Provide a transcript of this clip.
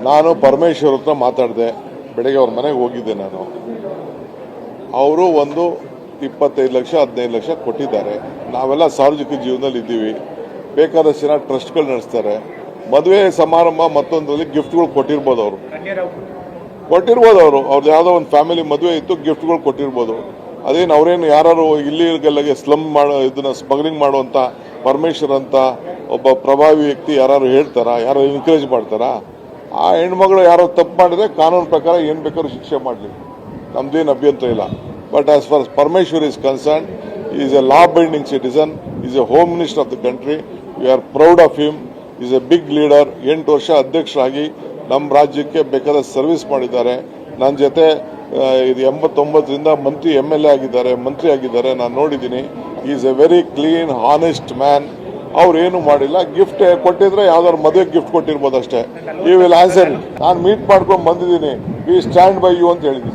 ನಾನು ಪರಮೇಶ್ವರ್ ಹತ್ರ ಮಾತಾಡಿದೆ, ಬೆಳಗ್ಗೆ ಅವ್ರ ಮನೆಗೆ ಹೋಗಿದ್ದೆ ನಾನು. ಅವರು ಒಂದು 25 ಲಕ್ಷ 15 ಲಕ್ಷ ಕೊಟ್ಟಿದ್ದಾರೆ. ನಾವೆಲ್ಲ ಸಾರ್ವಜನಿಕ ಜೀವನದಲ್ಲಿ ಇದ್ದೀವಿ, ಬೇಕಾದಷ್ಟು ಜನ ಟ್ರಸ್ಟ್ಗಳು ನಡೆಸ್ತಾರೆ. ಮದುವೆ ಸಮಾರಂಭ ಮತ್ತೊಂದರಲ್ಲಿ ಗಿಫ್ಟ್ಗಳು ಕೊಟ್ಟಿರ್ಬೋದು, ಅವ್ರದ್ದು ಯಾವುದೋ ಒಂದು ಫ್ಯಾಮಿಲಿ ಮದುವೆ ಇತ್ತು, ಗಿಫ್ಟ್ಗಳು ಕೊಟ್ಟಿರ್ಬೋದು. ಅದೇನು ಅವರೇನು ಯಾರು ಇಲ್ಲಿಗೆಲ್ಲಗೆ ಸ್ಲಮ್ ಇದನ್ನ ಸ್ಮಗ್ಲಿಂಗ್ ಮಾಡುವಂತ ಪರಮೇಶ್ವರ್ ಅಂತ ಒಬ್ಬ ಪ್ರಭಾವಿ ವ್ಯಕ್ತಿ ಯಾರು ಹೇಳ್ತಾರಾ, ಯಾರು ಎನ್ಕರೇಜ್ ಮಾಡ್ತಾರಾ? ಆ ಹೆಣ್ಮಗಳು ಯಾರೋ ತಪ್ಪು ಮಾಡಿದ್ರೆ ಕಾನೂನು ಪ್ರಕಾರ ಏನು ಬೇಕಾದ್ರೂ ಶಿಕ್ಷೆ ಮಾಡಲಿ, ನಮ್ದೇನು ಅಭ್ಯಂತರ ಇಲ್ಲ. But as for Parameshwar is concern, is a law binding citizen, is a home minister of the country. We are proud of him. Is a big leader. 8 ವರ್ಷ ಅಧ್ಯಕ್ಷರಾಗಿ ನಮ್ಮ ರಾಜ್ಯಕ್ಕೆ ಬೇಕಾದ ಸರ್ವಿಸ್ ಮಾಡಿದ್ದಾರೆ. ನನ್ನ ಜೊತೆ ಇದು 89ರಿಂದ ಮಂತ್ರಿ MLA ಆಗಿದ್ದಾರೆ, ಮಂತ್ರಿ ಆಗಿದ್ದಾರೆ, ನಾನು ನೋಡಿದ್ದೀನಿ. Is A very clean honest man. ಅವ್ರೇನು ಮಾಡಿಲ್ಲ. ಗಿಫ್ಟ್ ಕೊಟ್ಟಿದ್ರೆ ಯಾವ್ದಾದ್ರು ಮದುವೆ ಗಿಫ್ಟ್ ಕೊಟ್ಟಿರ್ಬೋದು ಅಷ್ಟೇ. ಈ ವಿಲ್ ಆನ್ಸರ್. ನಾನು ಮೀಟ್ ಮಾಡ್ಕೊಂಡು ಬಂದಿದ್ದೀನಿ. ವಿ ಸ್ಟ್ಯಾಂಡ್ ಬೈ ಯು ಅಂತ ಹೇಳಿದ್ದೀನಿ.